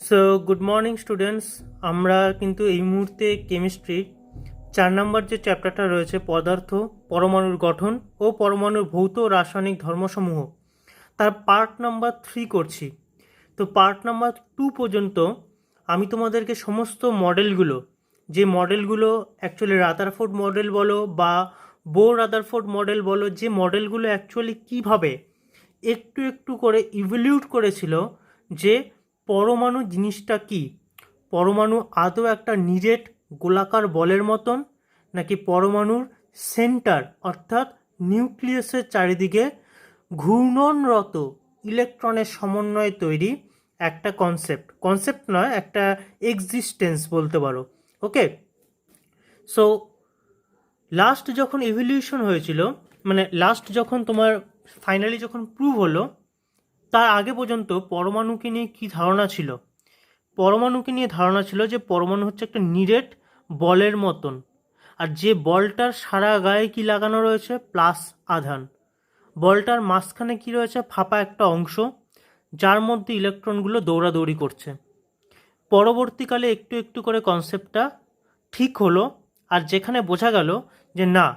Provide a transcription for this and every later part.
So good morning students. আমরা কিন্তু এই মুহূর্তে কেমিস্ট্রির 4 নম্বর যে চ্যাপ্টারটা রয়েছে পদার্থ, পরমাণুর গঠন ও পরমাণুর ভৌত ও রাসায়নিক ধর্মসমূহ, তার পার্ট নাম্বার 3 করছি। তো পার্ট নাম্বার 2 পর্যন্ত আমি তোমাদেরকে সমস্ত মডেলগুলো, যে মডেলগুলো অ্যাকচুয়ালি রাদারফোর্ড মডেল বলো বা বোর রাদারফোর্ড মডেল বলো, যে মডেলগুলো অ্যাকচুয়ালি কীভাবে একটু একটু করে ইভলিউট করেছিল যে পরমাণু জিনিসটা কি, পরমাণু আদৌ একটা নিরেট গোলাকার বলের মতন, নাকি পরমাণুর সেন্টার অর্থাৎ নিউক্লিয়াসের চারিদিকে ঘূর্ণনরত ইলেকট্রনের সমন্বয়ে তৈরি একটা কনসেপ্ট নয়, একটা এক্সিস্টেন্স বলতে পারো। ওকে, সো লাস্ট যখন ইভলিউশন হয়েছিল, মানে লাস্ট যখন তোমার ফাইনালি যখন প্রুভ হলো, তার আগে পর্যন্ত পরমাণুকে নিয়ে কী ধারণা ছিল? পরমাণুকে নিয়ে ধারণা ছিল যে পরমাণু হচ্ছে একটা নিরেট বলের মতন, আর যে বলটার সারা গায়ে কি লাগানো রয়েছে? প্লাস আধান। বলটার মাঝখানে কি রয়েছে? ফাঁপা একটা অংশ, যার মধ্যে ইলেকট্রনগুলো দৌড়াদৌড়ি করছে। পরবর্তীকালে একটু একটু করে কনসেপ্টটা ঠিক হলো, আর যেখানে বোঝা গেল যে না,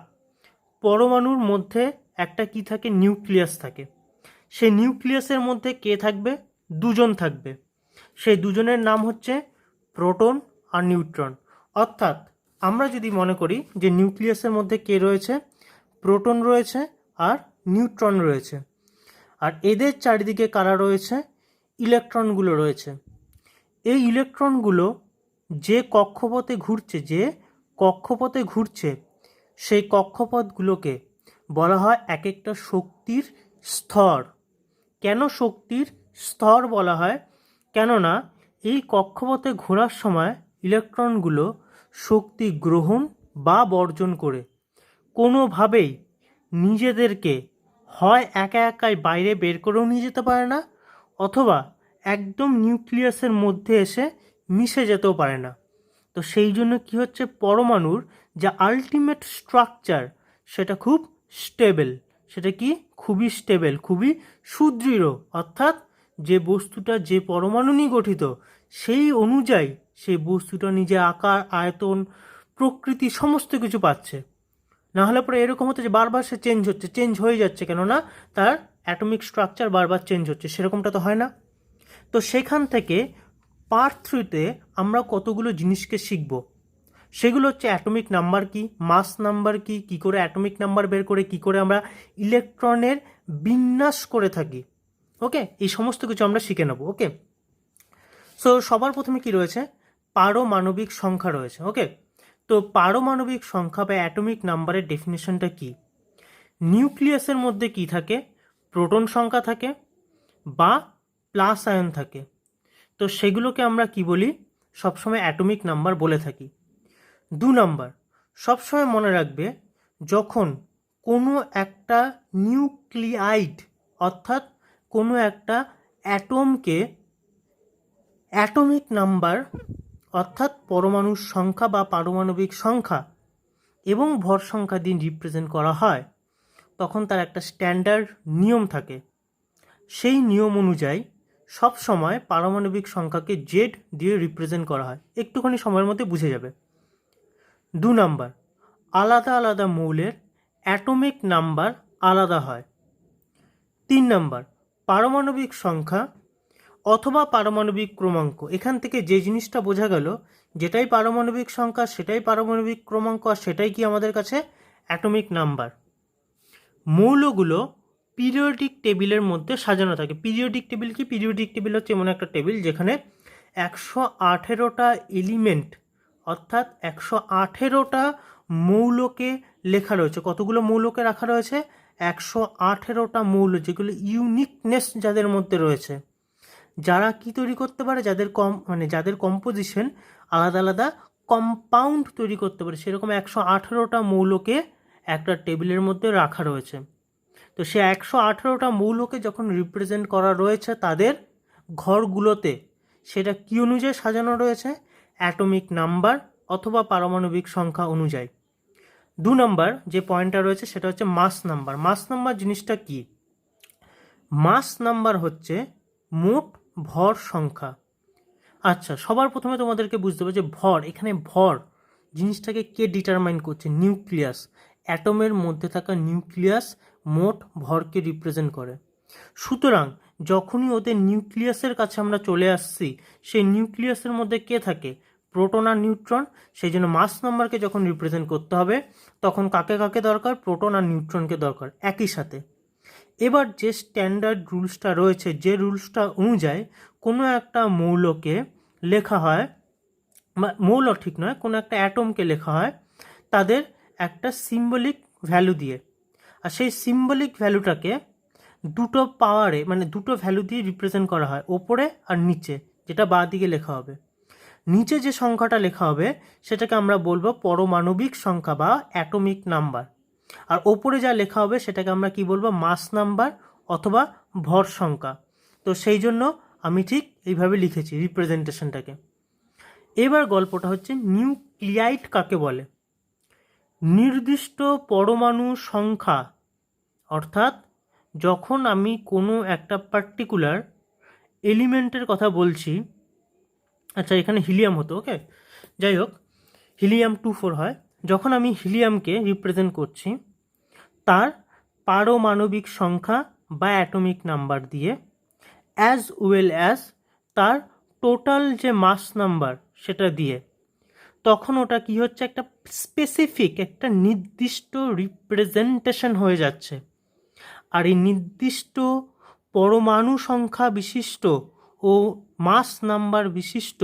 পরমাণুর মধ্যে একটা কি থাকে? নিউক্লিয়াস থাকে। সেই নিউক্লিয়াসের মধ্যে কে থাকবে? দুজন থাকবে। সেই দুজনের নাম হচ্ছে প্রোটন আর নিউট্রন। অর্থাৎ আমরা যদি মনে করি যে নিউক্লিয়াসের মধ্যে কে রয়েছে? প্রোটন রয়েছে আর নিউট্রন রয়েছে, আর এদের চারিদিকে কারা রয়েছে? ইলেকট্রনগুলো রয়েছে। এই ইলেকট্রনগুলো যে কক্ষপথে ঘুরছে সেই কক্ষপথগুলোকে বলা হয় এক একটা শক্তির স্তর। কেন শক্তির স্তর বলা হয়? কেননা এই কক্ষপথে ঘোরার সময় ইলেকট্রনগুলো শক্তি গ্রহণ বা বর্জন করে কোনোভাবেই নিজেদেরকে হয় একা একাই বাইরে বের করেও নিয়ে যেতে পারে না, অথবা একদম নিউক্লিয়াসের মধ্যে এসে মিশে যেতেও পারে না। তো সেই জন্য কি হচ্ছে, পরমাণুর যা আলটিমেট স্ট্রাকচার সেটা খুব স্টেবল। সেটা কি? খুবই স্টেবল, খুবই সুদৃঢ়। অর্থাৎ যে বস্তুটা যে পরমাণু নিয়ে গঠিত সেই অনুযায়ী সেই বস্তুটা নিজে আকার, আয়তন, প্রকৃতি সমস্ত কিছু পাচ্ছে। না হলে পরে এরকম হতো যে বারবার সে চেঞ্জ হয়ে যাচ্ছে, কেননা তার অ্যাটমিক স্ট্রাকচার বারবার চেঞ্জ হচ্ছে, সেরকমটা তো হয় না। তো সেখান থেকে পার্ট 3-তে আমরা কতগুলো জিনিসকে শিখব। সেগুলো হচ্ছে অ্যাটমিক নাম্বার কি, মাস নাম্বার কি, কী করে অ্যাটমিক নাম্বার বের করে কী করে আমরা ইলেকট্রনের বিন্যাস করে থাকি। ওকে, এই সমস্ত কিছু আমরা শিখে নেব। ওকে, সো সবার প্রথমে কি রয়েছে? পারমাণবিক সংখ্যা রয়েছে। ওকে, তো পারমাণবিক সংখ্যা বা অ্যাটমিক নাম্বারের ডেফিনেশনটা কি? নিউক্লিয়াসের মধ্যে কি থাকে? প্রোটন সংখ্যা থাকে বা প্লাস আয়ন থাকে। তো সেগুলোকে আমরা কি বলি? সবসময় অ্যাটমিক নাম্বার বলে থাকি। 2 নাম্বার, সবসময় মনে রাখবে, যখন কোনো একটা নিউক্লিয়াইড অর্থাৎ কোনো একটা অ্যাটমকে অ্যাটমিক নাম্বার অর্থাৎ পরমাণুর সংখ্যা বা পারমাণবিক সংখ্যা এবং ভর সংখ্যা দিয়ে রিপ্রেজেন্ট করা হয়, তখন তার একটা স্ট্যান্ডার্ড নিয়ম থাকে। সেই নিয়ম অনুযায়ী সব সময় পারমাণবিক সংখ্যাকে জেড দিয়ে রিপ্রেজেন্ট করা হয়। একটুখানি সময়ের মধ্যে বুঝে যাবে। 2 নাম্বার, আলাদা আলাদা মৌলের অ্যাটমিক নাম্বার আলাদা হয়। 3 নাম্বার, পারমাণবিক সংখ্যা অথবা পারমাণবিক ক্রমাঙ্ক। এখান থেকে যে জিনিসটা বোঝা গেল, যেটাই পারমাণবিক সংখ্যা সেটাই পারমাণবিক ক্রমাঙ্ক, আর সেটাই কি আমাদের কাছে অ্যাটমিক নাম্বার। মৌলগুলো পিরিয়ডিক টেবিলের মধ্যে সাজানো থাকে। পিরিয়ডিক টেবিল কি? পিরিয়ডিক টেবিল হচ্ছে এমন একটা টেবিল যেখানে 118টা এলিমেন্ট অর্থাৎ 118টা মৌলকে লেখা রয়েছে। কতগুলো মৌলকে রাখা রয়েছে? 118টা মৌল, যেগুলো ইউনিকনেস যাদের মধ্যে রয়েছে, যারা কি তৈরি করতে পারে, যাদের কম্পোজিশন আলাদা আলাদা কম্পাউন্ড তৈরি করতে পারে, সেরকম 118টা মৌলকে একটা টেবিলের মধ্যে রাখা রয়েছে। তো সে 118টা মৌলকে যখন রিপ্রেজেন্ট করা রয়েছে তাদের ঘরগুলোতে, সেটা কি অনুযায়ী সাজানো রয়েছে? অ্যাটমিক নাম্বার অথবা পারমাণবিক সংখ্যা অনুযায়ী। 2 নাম্বার যে পয়েন্টটা রয়েছে সেটা হচ্ছে মাস নাম্বার। মাস নাম্বার জিনিসটা কি? মাস নাম্বার হচ্ছে মোট ভর সংখ্যা। আচ্ছা, সবার প্রথমে তোমাদেরকে বুঝতে হবে যে ভর, এখানে ভর জিনিসটাকে কে ডিটারমাইন করছে? নিউক্লিয়াস। অ্যাটমের মধ্যে থাকা নিউক্লিয়াস মোট ভরকে রিপ্রেজেন্ট করে। সুতরাং যখনই ওদের নিউক্লিয়াসের কাছে আমরা চলে আসছি, সেই নিউক্লিয়াসের মধ্যে কে থাকে? প্রোটন আর নিউট্রন। সেই জন্য মাস নাম্বারকে যখন রিপ্রেজেন্ট করতে হবে তখন কাকে কাকে দরকার? প্রোটন আর নিউট্রনকে দরকার একই সাথে। এবার যে স্ট্যান্ডার্ড রুলসটা রয়েছে, যে রুলসটা অনুযায়ী কোনো একটা মৌলকে লেখা হয়, মৌল ঠিক নয়, কোনো একটা অ্যাটমকে লেখা হয় তাদের একটা সিম্বলিক ভ্যালু দিয়ে। আর সেই সিম্বলিক ভ্যালুটাকে দুটো পাওয়ারে, মানে দুটো ভ্যালু দিয়ে রিপ্রেজেন্ট করা হয়, ওপরে আর নিচে, যেটা বাঁ দিকে লেখা হবে। নিচে যে সংখ্যাটা লেখা হবে সেটাকে আমরা বলবো পরমাণবিক সংখ্যা বা অ্যাটমিক নাম্বার, আর ওপরে যা লেখা হবে সেটাকে আমরা কি বলবো? মাস নাম্বার অথবা ভর সংখ্যা। তো সেই জন্য আমি ঠিক এইভাবে লিখেছি রিপ্রেজেন্টেশনটাকে। এবার গল্পটা হচ্ছে নিউক্লিয়াইড কাকে বলে? নির্দিষ্ট পরমাণু সংখ্যা, অর্থাৎ যখন আমি কোনো একটা পার্টিকুলার এলিমেন্টের কথা বলছি, আচ্ছা এখানে হিলিয়াম হতো, ওকে, যাই হোক, হিলিয়াম 24 হয়। যখন আমি হিলিয়ামকে রিপ্রেজেন্ট করছি তার পারমাণবিক সংখ্যা বা অ্যাটমিক নাম্বার দিয়ে, অ্যাজ ওয়েল অ্যাজ তার টোটাল যে মাস নাম্বার সেটা দিয়ে, তখন ওটা কি হচ্ছে? একটা স্পেসিফিক, একটা নির্দিষ্ট রিপ্রেজেন্টেশন হয়ে যাচ্ছে। আর এই নির্দিষ্ট পরমাণু সংখ্যা বিশিষ্ট ও মাস নাম্বার বিশিষ্ট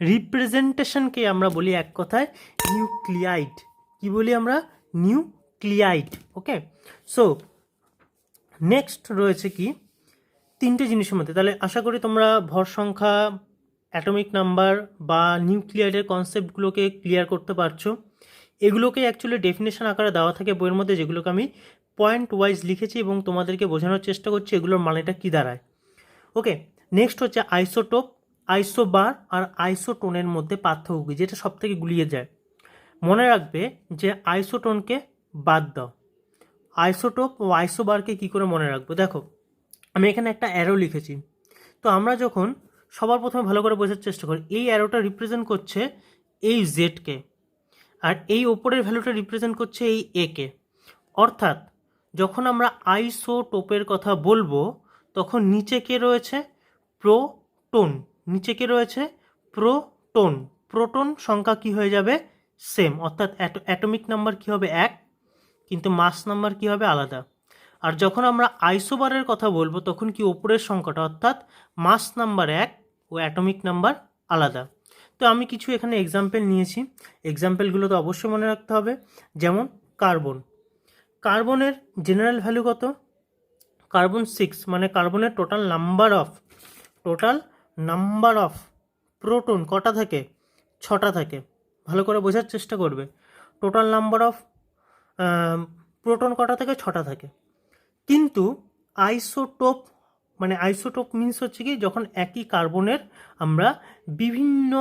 রিপ্রেজেন্টেশনকে আমরা বলি এক কথায় নিউক্লিয়াইড। কি বলি আমরা? নিউক্লিয়াইড। ওকে, সো নেক্সট রয়েছে কি তিনটে জিনিসের মধ্যে। তাহলে আশা করি তোমরা ভর সংখ্যা, অ্যাটমিক নাম্বার বা নিউক্লিয়াইডের কনসেপ্টগুলোকে ক্লিয়ার করতে পারছো। এগুলোকে অ্যাকচুয়ালি ডেফিনেশন আকারে দেওয়া থাকে বইয়ের মধ্যে, যেগুলোকে আমি পয়েন্ট ওয়াইজ লিখেছি এবং তোমাদেরকে বোঝানোর চেষ্টা করছি এগুলোর মানেটা কী দাঁড়ায়। ওকে, নেক্সট হচ্ছে আইসোটোপ, আইসোবার আর আইসোটোনের মধ্যে পার্থক্য, যেটা সব থেকে গুলিয়ে যায়। মনে রাখবে যে আইসোটোনকে বাদ দাও, আইসোটোপ ও আইসোবারকে কী করে মনে রাখবো? দেখো আমি এখানে একটা অ্যারো লিখেছি। তো আমরা যখন সবার প্রথমে ভালো করে বোঝার চেষ্টা করি, এই অ্যারোটা রিপ্রেজেন্ট করছে এই জেডকে, আর এই ওপরের ভ্যালুটা রিপ্রেজেন্ট করছে এই একে। অর্থাৎ যখন আমরা আইসোটোপের কথা বলবো তখন নিচে কে রয়েছে? প্রোটন। নিচে কে রয়েছে? প্রোটন। প্রোটন সংখ্যা কি হয়ে যাবে? সেম, অর্থাৎ অ্যাটমিক নাম্বার কি হবে? 1, কিন্তু মাস নাম্বার কি হবে? আলাদা। আর যখন আমরা আইসোবারের কথা বলবো তখন কি ওপরের সংখ্যাটা, অর্থাৎ মাস নাম্বার 1 ও অ্যাটমিক নাম্বার আলাদা। তো আমি কিছু এখানে এক্সাম্পল নিয়েছি, এক্সাম্পলগুলো তো অবশ্যই মনে রাখতে হবে। যেমন কার্বন, কার্বনের জেনারেল ভ্যালু কত? কার্বন 6, মানে কার্বনের টোটাল নাম্বার অফ প্রোটন কটা থাকে? 6টা থাকে। ভালো করে বোঝার চেষ্টা করবে, টোটাল নাম্বার অফ প্রোটন কটা থাকে? 6টা থাকে। কিন্তু আইসোটোপ, মানে আইসোটোপ মিনস হচ্ছে কি, যখন একই কার্বনের আমরা বিভিন্ন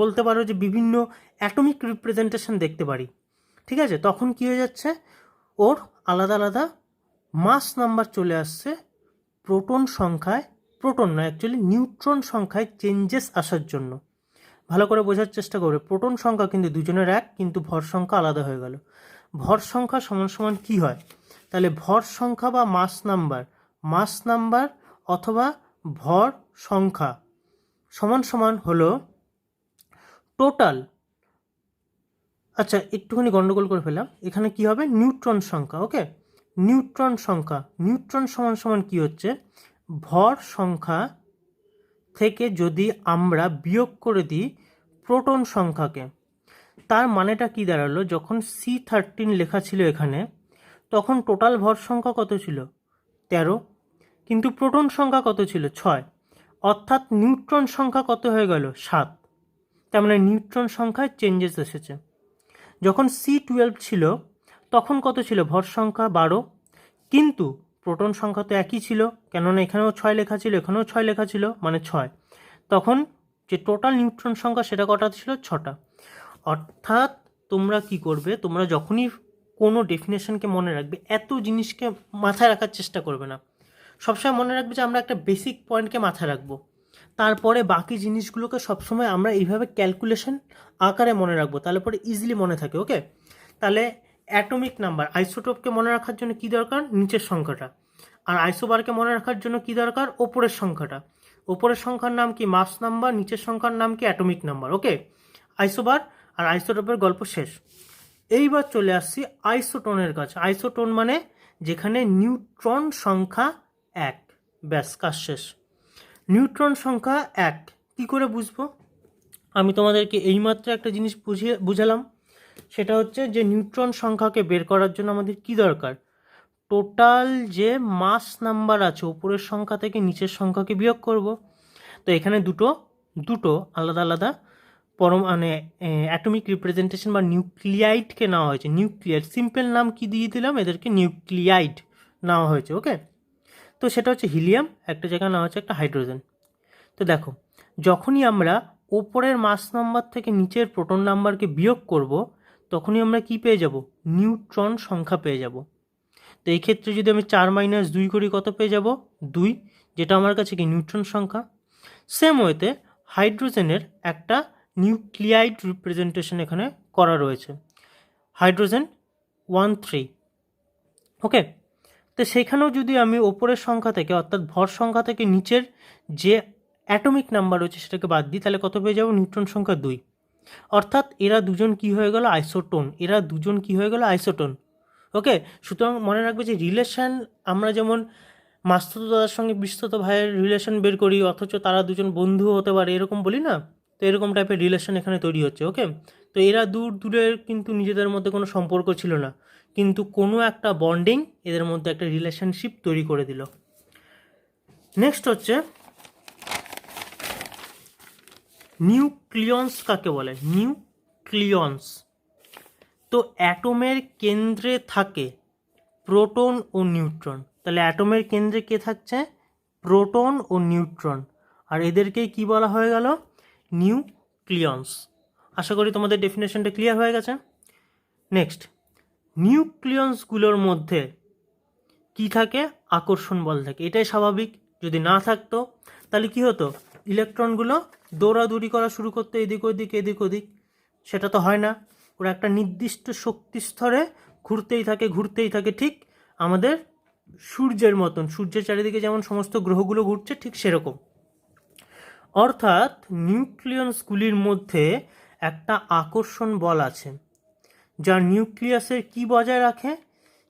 বলতে পারো যে বিভিন্ন অ্যাটমিক রিপ্রেজেন্টেশন দেখতে পারি, ঠিক আছে, তখন কি হয়ে যাচ্ছে? ওর আলাদা আলাদা মাস নাম্বার চলে আসছে প্রোটন সংখ্যায়, প্রোটন নয় অ্যাকচুয়ালি নিউট্রন সংখ্যায় চেঞ্জেস আসার জন্য। ভালো করে বোঝার চেষ্টা করবে, প্রোটন সংখ্যা কিন্তু দুজনের এক, কিন্তু ভর সংখ্যা আলাদা হয়ে গেল। ভর সংখ্যা সমান সমান কী হয়? তাহলে ভর সংখ্যা বা মাস নাম্বার অথবা ভর সংখ্যা সমান সমান হলো টোটাল, আচ্ছা একটুখানি গন্ডগোল করে ফেলাম, এখানে কি হবে? নিউট্রন সংখ্যা। ওকে, নিউট্রন সংখ্যা, নিউট্রন সমান সমান কী হচ্ছে? ভর সংখ্যা থেকে যদি আমরা বিয়োগ করে দিই প্রোটন সংখ্যাকে, তার মানেটা কি দাঁড়ালো? যখন C13 লেখা ছিল এখানে, তখন টোটাল ভর সংখ্যা কত ছিল? 13, কিন্তু প্রোটন সংখ্যা কত ছিল? 6, অর্থাৎ নিউট্রন সংখ্যা কত হয়ে গেল? 7। তার মানে নিউট্রন সংখ্যায় চেঞ্জেস এসেছে। যখন C12 ছিল তখন কত ছিল? ভর সংখ্যা 12, কিন্তু প্রোটন সংখ্যা তো একই ছিল, কেননা এখানেও 6 লেখা ছিল, এখানেও 6 লেখা ছিল, মানে 6। তখন যে টোটাল নিউট্রন সংখ্যা সেটা কটা ছিল? 6টা। অর্থাৎ তোমরা কি করবে, তোমরা যখনই কোনো ডেফিনেশনকে মনে রাখবে, এত জিনিসকে মাথায় রাখার চেষ্টা করবে না, সবসময় মনে রাখবে যে আমরা একটা বেসিক পয়েন্টকে মাথায় রাখবো। তারপরে বাকি জিনিসগুলোকে সবসময় আমরা এইভাবে ক্যালকুলেশন আকারে মনে রাখবো, তাহলে পরে ইজিলি মনে থাকে। ওকে, তাহলে অ্যাটমিক নাম্বার, আইসোটোপকে মনে রাখার জন্য কি দরকার, নিচের সংখ্যাটা, আর আইসোবারকে মনে রাখার জন্য কি দরকার, ওপরের সংখ্যাটা। ওপরের সংখ্যার নাম কি মাস নাম্বার, নিচের সংখ্যার নাম কি অ্যাটমিক নাম্বার। ওকে, আইসোবার আর আইসোটোপের গল্প শেষ। এইবার চলে আসছি আইসোটোনের কাছে। আইসোটোন মানে যেখানে নিউট্রন সংখ্যা 1, ব্যাস কাজ শেষ। নিউট্রন সংখ্যা 1 কি করে বুঝবো, আমি তোমাদেরকে এইমাত্র একটা জিনিস বুঝালাম, সেটা হচ্ছে যে নিউট্রন সংখ্যাকে বের করার জন্য আমাদের কি দরকার, টোটাল যে মাস নাম্বার আছে উপরের সংখ্যা থেকে নিচের সংখ্যাকে বিয়োগ করব। তো এখানে দুটো আলাদা আলাদা মানে অ্যাটমিক রিপ্রেজেন্টেশন বা নিউক্লিয়াইডকে নেওয়া হয়েছে। নিউক্লিয়াইড সিম্পল নাম কি দিয়ে দিলাম, এদেরকে নিউক্লিয়াইড নেওয়া হয়েছে। ওকে, তো সেটা হচ্ছে হিলিয়াম, একটা জায়গায় নেওয়া হচ্ছে একটা হাইড্রোজেন। তো দেখো, যখনই আমরা ওপরের মাস নাম্বার থেকে নিচের প্রোটন নাম্বারকে বিয়োগ করব, তখনই আমরা কি পেয়ে যাব, নিউট্রন সংখ্যা পেয়ে যাব। তো এই ক্ষেত্রে যদি আমি 4 - 2 করি, কত পেয়ে যাব, 2, যেটা আমার কাছে কি নিউট্রন সংখ্যা। সেম ওয়েতে হাইড্রোজেনের একটা নিউক্লিয়াইড রিপ্রেজেন্টেশন এখানে করা রয়েছে, হাইড্রোজেন 1, 3। ওকে, তো সেখানেও যদি আমি ওপরের সংখ্যা থেকে অর্থাৎ ভর সংখ্যা থেকে নিচের যে অ্যাটমিক নাম্বার রয়েছে সেটাকে বাদ দিই, তাহলে কত পেয়ে যাব, নিউট্রন সংখ্যা 2। অর্থাৎ এরা দুজন কি হয়ে গেল, আইসোটোন। এরা দুজন কি হয়ে গেল, আইসোটোন। ওকে, সুতরাং মনে রাখবে যে রিলেশন, আমরা যেমন মাস্তুতো দাদার সঙ্গে বিস্তৃত ভাইয়ের রিলেশন বের করি, অথচ তারা দুজন বন্ধু হতে পারে, এরকম বলি না, তো এরকম টাইপের রিলেশন এখানে তৈরি হচ্ছে। ওকে, তো এরা দূরের কিন্তু নিজেদের মধ্যে কোনো সম্পর্ক ছিল না, কিন্তু কোনো একটা বন্ডিং এদের মধ্যে একটা রিলেশনশিপ তৈরি করে দিল। নেক্সট হচ্ছে নিউক্লিয়ন্স কাকে বলে, নিউক্লিয়ন্স। তো অ্যাটমের কেন্দ্রে থাকে প্রোটন ও নিউট্রন। তাহলে অ্যাটমের কেন্দ্রে কে থাকছে, প্রোটন ও নিউট্রন, আর এদেরকেই কি বলা হয়ে গেল, নিউক্লিয়ন্স। আশা করি তোমাদের ডেফিনেশনটা ক্লিয়ার হয়ে গেছে। নেক্সট, নিউক্লিয়ন্সগুলোর মধ্যে কি থাকে, আকর্ষণ বল থাকে। এটাই স্বাভাবিক, যদি না থাকতো তাহলে কি হতো, ইলেকট্রনগুলো দৌড়াদৌড়ি করা শুরু করতো এদিক ওদিক এদিক ওদিক, সেটা তো হয় না। ওরা একটা নির্দিষ্ট শক্তি স্তরে ঘুরতেই থাকে, ঠিক আমাদের সূর্যের মতন, সূর্যের চারিদিকে যেমন সমস্ত গ্রহগুলো ঘুরছে, ঠিক সেরকম। অর্থাৎ নিউক্লিয়ন্সগুলির মধ্যে একটা আকর্ষণ বল আছে, যা নিউক্লিয়াসের কি বজায় রাখে,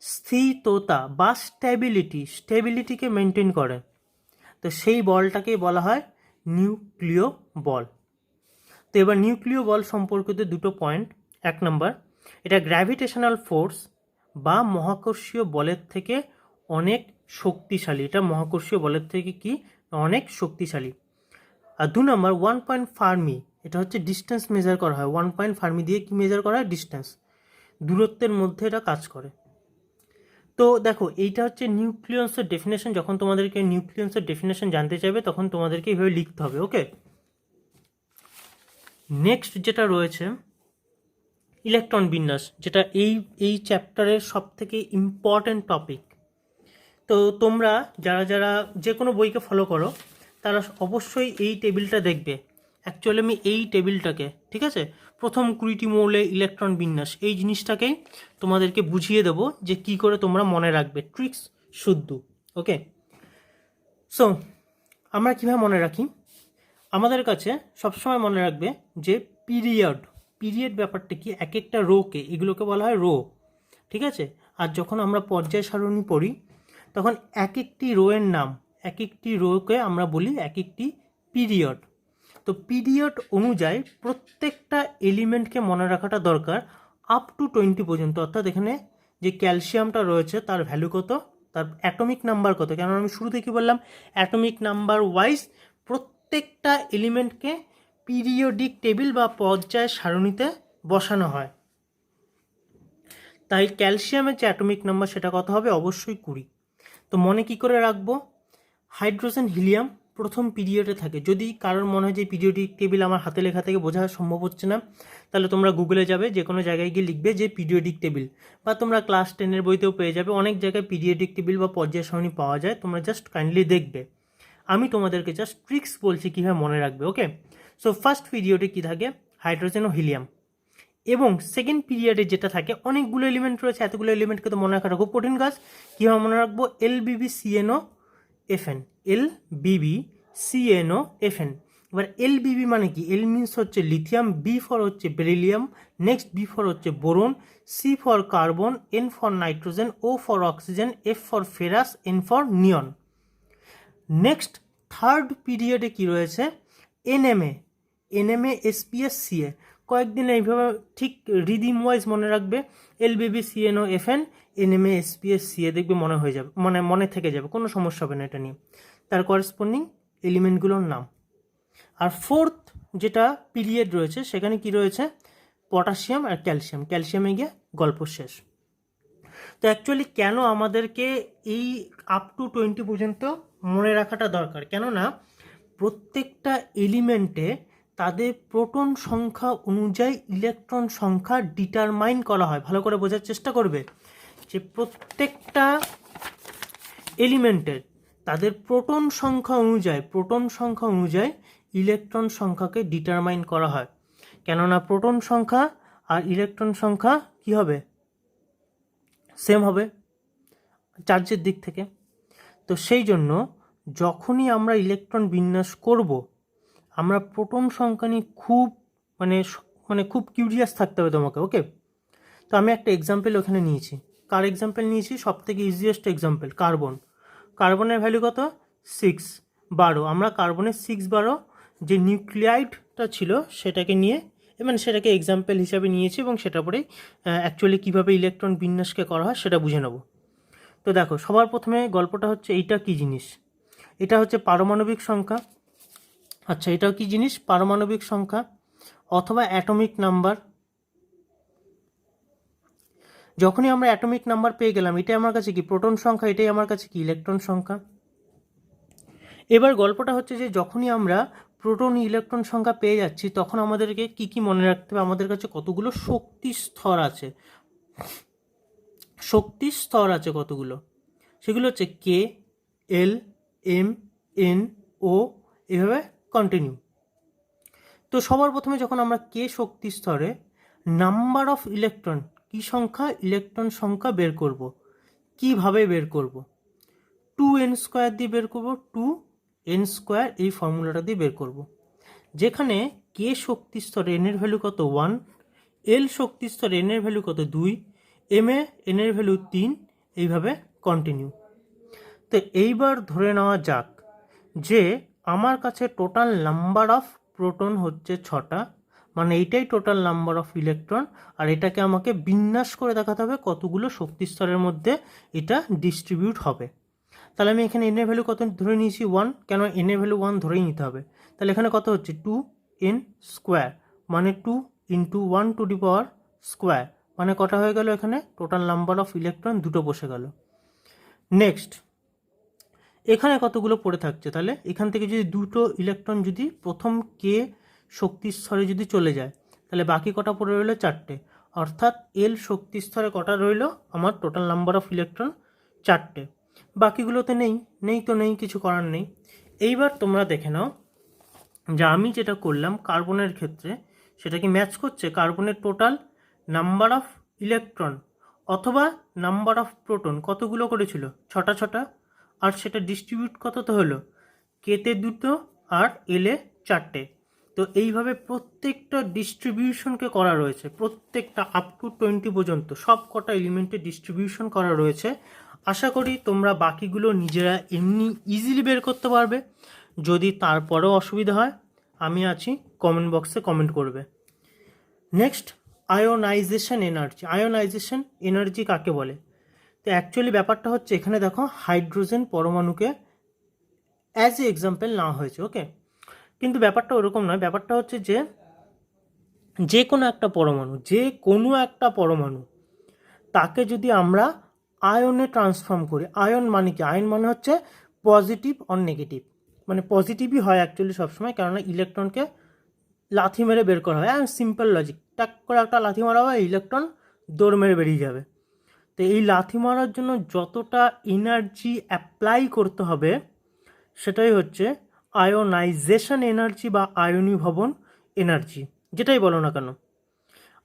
স্থিততা বা স্টেবিলিটিকে মেনটেন করে। তো সেই বলটাকেই বলা হয় নিউক্লিয় বল। তো এবার নিউক্লিয় বল সম্পর্কিত দুটো পয়েন্ট। 1 নম্বর, এটা গ্র্যাভিটেশনাল ফোর্স বা মহাকর্ষীয় বলের থেকে অনেক শক্তিশালী। এটা মহাকর্ষীয় বলের থেকে কি অনেক শক্তিশালী। আর 2 নম্বর, 1 পয়েন্ট ফার্মি, এটা হচ্ছে ডিস্টেন্স মেজার করা হয়। 1 পয়েন্ট ফার্মি দিয়ে কি মেজার করা হয়, ডিস্টেন্স, দূরত্বের মধ্যে এটা কাজ করে। তো দেখো, এইটা হচ্ছে নিউক্লিয়ন্সের ডেফিনেশন। যখন তোমাদেরকে নিউক্লিয়ন্সের ডেফিনেশন জানতে চাইবে, তখন তোমাদেরকে এইভাবে লিখতে হবে। ওকে, নেক্সট যেটা রয়েছে ইলেকট্রন বিন্যাস, যেটা এই চ্যাপ্টারের সব থেকে ইম্পর্ট্যান্ট টপিক। তো তোমরা যারা যে কোনো বইকে ফলো করো, তারা অবশ্যই এই টেবিলটা দেখবে। অ্যাকচুয়ালি আমি এই টেবিলটাকে, ঠিক আছে, প্রথম 20টি মৌলে ইলেকট্রন বিন্যাস, এই জিনিসটাকেই তোমাদেরকে বুঝিয়ে দেবো যে কি করে তোমরা মনে রাখবে, ট্রিক্স শুদ্ধ। ওকে, সো আমরা কীভাবে মনে রাখি, আমাদের কাছে সবসময় মনে রাখবে যে পিরিয়ড ব্যাপারটা কি, এক একটা রোকে, এগুলোকে বলা হয় রো, ঠিক আছে। আর যখন আমরা পর্যায় সারণী পড়ি, তখন এক একটি রোয়ের নাম, এক একটি রোকে আমরা বলি এক একটি পিরিয়ড। তো পিরিয়ড অনুযায়ী প্রত্যেকটা এলিমেন্টকে মনে রাখাটা দরকার, আপ টু 20 পর্যন্ত। অর্থাৎ এখানে যে ক্যালসিয়ামটা রয়েছে তার ভ্যালু কত, তার অ্যাটমিক নাম্বার কত, কেন আমি শুরুতে কি বললাম, অ্যাটমিক নাম্বার ওয়াইজ প্রত্যেকটা এলিমেন্টকে পিরিয়ডিক টেবিল বা পর্যায় সারণীতে বসানো হয়। তাই ক্যালসিয়ামের যে অ্যাটমিক নাম্বার সেটা কত হবে, অবশ্যই 20। তো মনে কি করে রাখবো, হাইড্রোজেন হিলিয়াম প্রথম পিরিয়ডে থাকে। যদি কারোর মনে হয় যে পিরিয়ডিক টেবিল আমার হাতে লেখা থেকে বোঝা সম্ভব হচ্ছে না, তাহলে তোমরা গুগলে যাবে, যে কোনো জায়গায় গিয়ে লিখবে যে পিরিয়ডিক টেবিল, বা তোমরা ক্লাস 10-এর বইতেও পেয়ে যাবে, অনেক জায়গায় পিরিয়ডিক টেবিল বা পর্যায় সারণী পাওয়া যায়, তোমরা জাস্ট কাইন্ডলি দেখবে। আমি তোমাদেরকে জাস্ট ট্রিক্স বলছি কীভাবে মনে রাখবে। ওকে, সো ফার্স্ট পিরিয়ডে কী থাকে, হাইড্রোজেন ও হিলিয়াম। এবং সেকেন্ড পিরিয়ডে যেটা থাকে অনেকগুলো এলিমেন্ট রয়েছে, এতগুলো এলিমেন্টকে তো মনে রাখাটা খুব কঠিন কাজ। কীভাবে মনে রাখবো, LBBCNO-FN, LBBCNO-FN। এবার LBB মানে কি, এল মিনস হচ্ছে লিথিয়াম, বি ফর হচ্ছে বেরিলিয়াম, নেক্সট বি ফর হচ্ছে boron, C for carbon, N for nitrogen, O for oxygen, F for ferrous, N for neon. Next third পিরিয়ডে কি রয়েছে, NMA, SPSCA। কয়েকদিন এইভাবে ঠিক রিদিম ওয়াইজ মনে রাখবে, LBBCNO-FN, NMA, SPSCA, দেখবে মনে হয়ে যাবে, মানে মনে থেকে যাবে, কোনো সমস্যা হবে না এটা নিয়ে। তার করেসপন্ডিং এলিমেন্টগুলোর নাম। আর ফোর্থ যেটা পিরিয়ড রয়েছে সেখানে কি রয়েছে, পটাশিয়াম আর ক্যালসিয়াম। ক্যালসিয়ামে গিয়ে গল্প শেষ। তো অ্যাকচুয়ালি কেন আমাদেরকে এই আপ টু 20 পর্যন্ত মনে রাখাটা দরকার, কেননা প্রত্যেকটা এলিমেন্টে তাদের প্রোটন সংখ্যা অনুযায়ী ইলেকট্রন সংখ্যা ডিটারমাইন করা হয়। ভালো করে বোঝার চেষ্টা করবে যে প্রত্যেকটা এলিমেন্টের তাদের প্রোটন সংখ্যা অনুযায়ী ইলেকট্রন সংখ্যাকে ডিটারমাইন করা হয়। কেননা প্রোটন সংখ্যা আর ইলেকট্রন সংখ্যা কি হবে, সেম হবে চার্জের দিক থেকে। তো সেই জন্য যখনই আমরা ইলেকট্রন বিন্যাস করব, আমরা প্রোটন সংখ্যা নিয়ে খুব খুব কিউরিয়াস থাকতে হবে তোমাকে। ওকে, তো আমি একটা এক্সাম্পল ওখানে নিয়েছি। কার এক্সাম্পল নিয়েছি, সব থেকে ইজিয়েস্ট এক্সাম্পল কার্বনের ভ্যালু কত, 6 আমরা কার্বনের 6 যে নিউক্লিয়াইডটা ছিল সেটাকে নিয়ে সেটাকে এক্সাম্পল হিসাবে নিয়েছি এবং সেটা পরেই অ্যাকচুয়ালি কীভাবে ইলেকট্রন বিন্যাসকে করা হয় সেটা বুঝে নেব। তো দেখো, সবার প্রথমে গল্পটা হচ্ছে এইটা কি জিনিস, এটা হচ্ছে পারমাণবিক সংখ্যা। আচ্ছা, এটাও কি জিনিস, পারমাণবিক সংখ্যা অথবা অ্যাটমিক নাম্বার। যখনই আমরা অ্যাটমিক নাম্বার পেয়ে গেলাম, এটাই আমার কাছে কি প্রোটন সংখ্যা, এটাই আমার কাছে কি ইলেকট্রন সংখ্যা। এবার গল্পটা হচ্ছে যে যখনই আমরা প্রোটন ইলেকট্রন সংখ্যা পেয়ে যাচ্ছি তখন আমাদেরকে কি কি মনে রাখতে হবে, আমাদের কাছে কতগুলো শক্তি স্তর আছে, কতগুলো, সেগুলো হচ্ছে K, L, M, N, O, এভাবে কন্টিনিউ। তো সবার প্রথমে যখন আমরা K শক্তি স্তরে নাম্বার অফ ইলেকট্রন, কি সংখ্যা, ইলেকট্রন সংখ্যা বের করব। কিভাবে বের করব, 2n² দিয়ে বের করব, 2n², এই ফর্মুলাটা দিয়ে বের করব। যেখানে K শক্তি স্তরে n এর ভ্যালু কত 1, L শক্তি স্তরে n এর ভ্যালু কত 2, M এ n এর ভ্যালু 3, এইভাবে কন্টিনিউ। তো এইবার ধরে নেওয়া যাক যে আমার কাছে টোটাল নাম্বার অফ প্রোটন হচ্ছে 6টা, মানে এইটাই টোটাল নাম্বার অফ ইলেকট্রন। আর এটাকে আমাকে বিন্যাস করে দেখাতে হবে কতগুলো শক্তি স্তরের মধ্যে এটা ডিস্ট্রিবিউট হবে। তাহলে আমি এখানে n এর ভ্যালু কত ধরে নিয়েছি 1, কেন n এর ভ্যালু 1 ধরেই নিতে হবে। তাহলে এখানে কত হচ্ছে 2n², মানে 2 × 1⁻², মানে কটা হয়ে গেল, এখানে টোটাল নাম্বার অফ ইলেকট্রন দুটো বসে গেল। নেক্সট এখানে কতগুলো পড়ে থাকছে, তাহলে এখান থেকে যদি দুটো ইলেকট্রন যদি প্রথম K শক্তি স্তরে যদি চলে যায় তাহলে বাকি কটা পড়ে রইল 4টে, অর্থাৎ L শক্তি স্তরে কটা রইল, আমার টোটাল নাম্বার অফ ইলেকট্রন 4টে। বাকিগুলোতে নেই, কিছু করার নেই। এইবার তোমরা দেখে নাও যে আমি যেটা করলাম কার্বনের ক্ষেত্রে সেটা কি ম্যাচ করছে, কার্বনের টোটাল নাম্বার অফ ইলেকট্রন অথবা নাম্বার অফ প্রোটন কতগুলো করেছিল, 6টা, আর সেটা ডিস্ট্রিবিউট কততে হলো, কেতে 2 আর এলে 4টে। তো এইভাবে প্রত্যেকটা ডিস্ট্রিবিউশনকে করা রয়েছে, প্রত্যেকটা আপ টু 20 পর্যন্ত সব কটা এলিমেন্টের ডিস্ট্রিবিউশন করা রয়েছে। আশা করি তোমরা বাকিগুলো নিজেরা এমনি ইজিলি বের করতে পারবে। যদি তারপরেও অসুবিধা হয় আমি আছি, কমেন্ট বক্সে কমেন্ট করবে। নেক্সট, আয়োনাইজেশন এনার্জি কাকে বলে। তো অ্যাকচুয়ালি ব্যাপারটা হচ্ছে এখানে দেখো হাইড্রোজেন পরমাণুকে অ্যাজ এ এক্সাম্পল নেওয়া হয়েছে। ওকে, কিন্তু ব্যাপারটা ওরকম নয়। ব্যাপারটা হচ্ছে যে কোনো একটা পরমাণু তাকে যদি আমরা আয়নে ট্রান্সফর্ম করি, আয়ন মানে কি, আয়ন মানে হচ্ছে পজিটিভ অর নেগেটিভ, মানে পজিটিভই হয় অ্যাকচুয়ালি সবসময়, কেননা ইলেকট্রনকে লাথি মেরে বের করা হয়। সিম্পল লজিক, টাক করে একটা লাথি মারা হয়, ইলেকট্রন দৌড় মেরে বেরিয়ে যাবে। তো এই লাথি মারার জন্য যতটা এনার্জি অ্যাপ্লাই করতে হবে সেটাই হচ্ছে আয়োনাইজেশন এনার্জি বা আয়নীভবন এনার্জি, যেটাই বলো না কেন।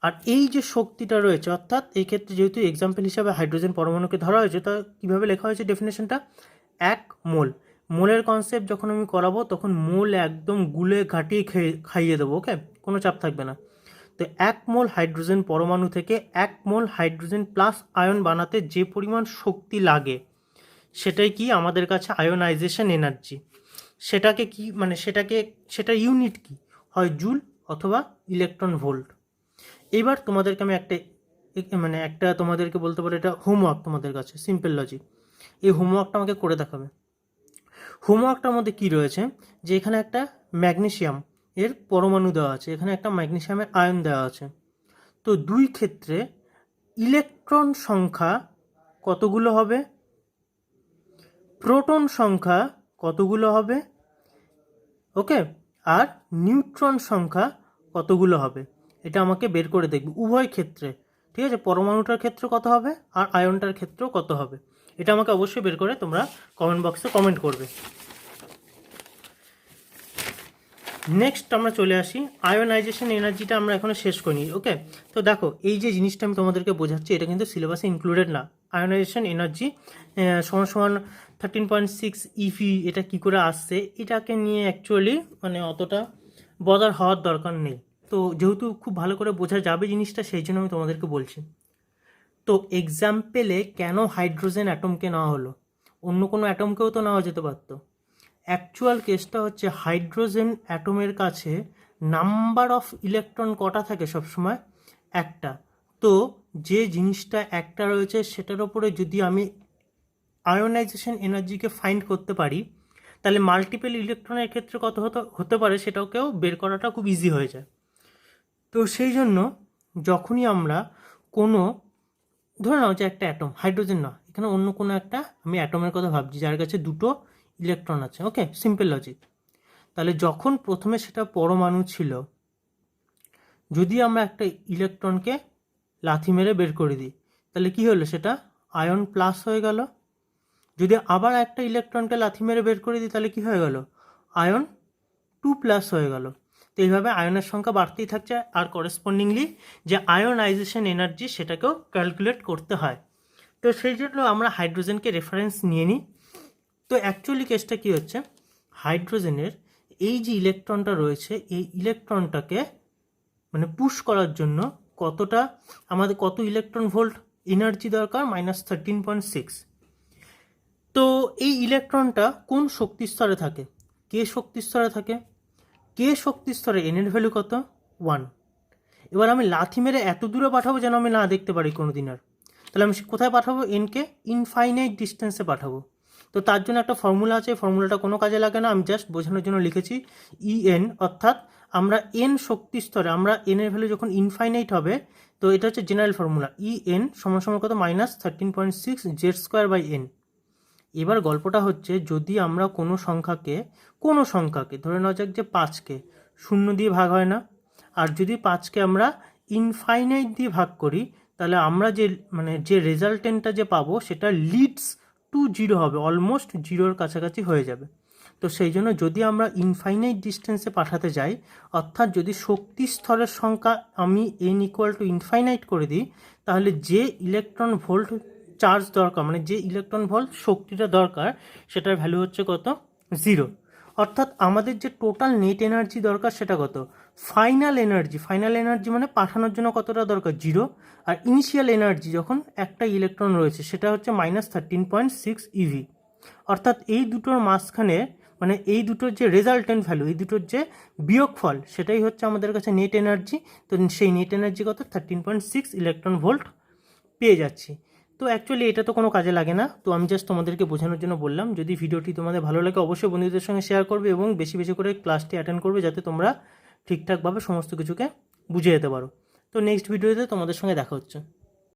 আর এই যে শক্তিটা রয়েছে, অর্থাৎ এই ক্ষেত্রে যেহেতু এক্সাম্পল হিসাবে হাইড্রোজেন পরমাণুকে ধরা হয়েছে, তা কীভাবে লেখা হয়েছে ডেফিনেশনটা, 1 মোল। মোলের কনসেপ্ট যখন আমি করাবো তখন মোল একদম গুলে ঘাটিয়ে খাইয়ে দেবো, ওকে, কোনো চাপ থাকবে না। তো 1 মোল হাইড্রোজেন পরমাণু থেকে 1 মোল হাইড্রোজেন প্লাস আয়ন বানাতে যে পরিমাণ শক্তি লাগে সেটাই কি আমাদের কাছে আয়োনাইজেশন এনার্জি। সেটাকে কি মানে সেটা ইউনিট কি, হয় জুল অথবা ইলেকট্রন ভোল্ট। এবার তোমাদেরকে আমি একটা তোমাদেরকে বলতে পারো, এটা হোমওয়ার্ক তোমাদের কাছে, সিম্পল লজিক। এই হোমওয়ার্কটা আমাকে করে দেখাবে। হোমওয়ার্কটার মধ্যে কি রয়েছে, যে এখানে একটা ম্যাগনেসিয়াম এর পরমাণু দেওয়া আছে, এখানে একটা ম্যাগনেসিয়ামের আয়ন দেওয়া আছে। তো দুই ক্ষেত্রে ইলেকট্রন সংখ্যা কতগুলো হবে, প্রোটন সংখ্যা কতগুলো হবে, ওকে, আর নিউট্রন সংখ্যা কতগুলো হবে, এটা আমাকে বের করে দেখবে উভয় ক্ষেত্রে, ঠিক আছে। পরমাণুটার ক্ষেত্রে কত হবে আর আয়নটার ক্ষেত্রেও কত হবে, এটা আমাকে অবশ্যই বের করে তোমরা কমেন্ট বক্সে কমেন্ট করবে। নেক্সট আমরা চলে আসি আয়োনাইজেশন এনার্জিটা আমরা এখনো শেষ করিনি, ওকে। তো দেখো, এই যে জিনিসটা আমি তোমাদেরকে বোঝাচ্ছি এটা কিন্তু সিলেবাসে ইনক্লুডেড না। আয়োনাইজেশন এনার্জি সমান সমান 13.6 ইভি, এটা কি করে আসছে এটাকে নিয়ে অ্যাকচুয়ালি অতটা বদার হওয়ার দরকার নেই। তো যেহেতু খুব ভালো করে বোঝা যাবে জিনিসটা, সেই জন্য আমি তোমাদেরকে বলছি। তো এক্সাম্পলে কেন হাইড্রোজেন অ্যাটমকে নেওয়া হলো, অন্য কোনো অ্যাটমকেও তো নেওয়া যেতে পারতো। অ্যাকচুয়াল কেসটা হচ্ছে হাইড্রোজেন অ্যাটমের কাছে নাম্বার অফ ইলেকট্রন কটা থাকে সবসময়, একটা। তো যে জিনিসটা একটা রয়েছে সেটার ওপরে যদি আমি আয়োনাইজেশন এনার্জিকে ফাইন্ড করতে পারি, তাহলে মাল্টিপল ইলেকট্রনের ক্ষেত্রে কত হতে পারে সেটাকেও বের করাটা খুব ইজি হয়ে যায়। তো সেই জন্য যখনই আমরা কোনো, ধরে নাও যে একটা অ্যাটম, হাইড্রোজেন না, এখানে অন্য কোনো একটা আমি অ্যাটমের কথা ভাবছি যার কাছে 2টো ইলেকট্রন আছে, ওকে, সিম্পল লজিক। তাহলে যখন প্রথমে সেটা পরমাণু ছিল, যদি আমরা একটা ইলেকট্রনকে লাথি মেরে বের করে দিই, তাহলে কি হলো, সেটা আয়ন প্লাস হয়ে গেল। যদি আবার একটা ইলেকট্রনকে লাথি মেরে বের করে দিই তাহলে কি হয়ে গেল, আয়ন 2+ হয়ে গেল। তো এইভাবে আয়নের সংখ্যা বাড়তেই থাকছে, আর করেসপন্ডিংলি যে আয়োনাইজেশন এনার্জি সেটাকেও ক্যালকুলেট করতে হয়। তো সেই জন্য আমরা হাইড্রোজেনকে রেফারেন্স নিয়ে নিই। তো অ্যাকচুয়ালি কেসটা কী হচ্ছে, হাইড্রোজেনের এই যে ইলেকট্রনটা রয়েছে, এই ইলেকট্রনটাকে পুশ করার জন্য আমাদের কত ইলেকট্রন ভোল্ট এনার্জি দরকার, -13.6। তো এই ইলেকট্রনটা কোন শক্তি স্তরে থাকে, কে শক্তি স্তরে থাকে, কে শক্তি স্তরে এনের ভ্যালু কত, 1। এবার আমি লাথি মেরে এত দূরে পাঠাবো যেন আমি না দেখতে পারি কোনো দিন আর, তাহলে আমি কোথায় পাঠাবো, এনকে ইনফাইনাইট ডিস্টেন্সে পাঠাবো। তো তার জন্য একটা ফর্মুলা আছে, ফর্মুলাটা কোনো কাজে লাগে না, আমি জাস্ট বোঝানোর জন্য লিখেছি ইএন, অর্থাৎ আমরা এন শক্তি স্তরে, আমরা এনের ভ্যালু যখন ইনফাইনাইট হবে, তো এটা হচ্ছে জেনারেল ফর্মুলা, ইএন সমান কত, -13.6 Z²/n। এবার গল্পটা হচ্ছে, যদি আমরা কোনো সংখ্যাকে ধরে নেওয়া যাক যে 5কে 0 দিয়ে ভাগ হয় না, আর যদি 5কে আমরা ইনফাইনাইট দিয়ে ভাগ করি, তাহলে আমরা যে রেজাল্টেন্টটা যে পাবো সেটা লিডস টু 0 হবে, অলমোস্ট 0-র কাছাকাছি হয়ে যাবে। তো সেই জন্য যদি আমরা ইনফাইনাইট ডিস্টেন্সে পাঠাতে যাই, অর্থাৎ যদি শক্তি স্তরের সংখ্যা আমি n = ইনফাইনাইট করে দিই, তাহলে যে ইলেকট্রন ভোল্ট চার্জ দরকার, যে ইলেকট্রন ভোল্ট শক্তিটা দরকার, সেটার ভ্যালু হচ্ছে কত, 0। অর্থাৎ আমাদের যে টোটাল নেট এনার্জি দরকার সেটা কত, ফাইনাল এনার্জি পাঠানোর জন্য কতটা দরকার, 0। আর ইনিশিয়াল এনার্জি যখন একটা ইলেকট্রন রয়েছে সেটা হচ্ছে -13.6 ইভি। অর্থাৎ এই দুটোর মাঝখানে এই দুটোর যে রেজাল্টেন্ট ভ্যালু, এই দুটোর যে বিয়োগফল, সেটাই হচ্ছে আমাদের কাছে নেট এনার্জি। তো সেই নেট এনার্জি কত, 13.6 ইলেকট্রন ভোল্ট পেয়ে যাচ্ছি। তো অ্যাকচুয়ালি এটা তো কোনো কাজে লাগে না, তো আমি জাস্ট তোমাদেরকে বোঝানোর জন্য বললাম। যদি ভিডিওটি তোমাদের ভালো লাগে অবশ্যই বন্ধুদের সঙ্গে শেয়ার করবে এবং বেশি বেশি করে ক্লাসটি অ্যাটেন্ড করবে, যাতে তোমরা ঠিকঠাকভাবে সমস্ত কিছুকে বুঝে যেতে পারো। তো নেক্সট ভিডিওতে তোমাদের সঙ্গে দেখা হচ্ছে।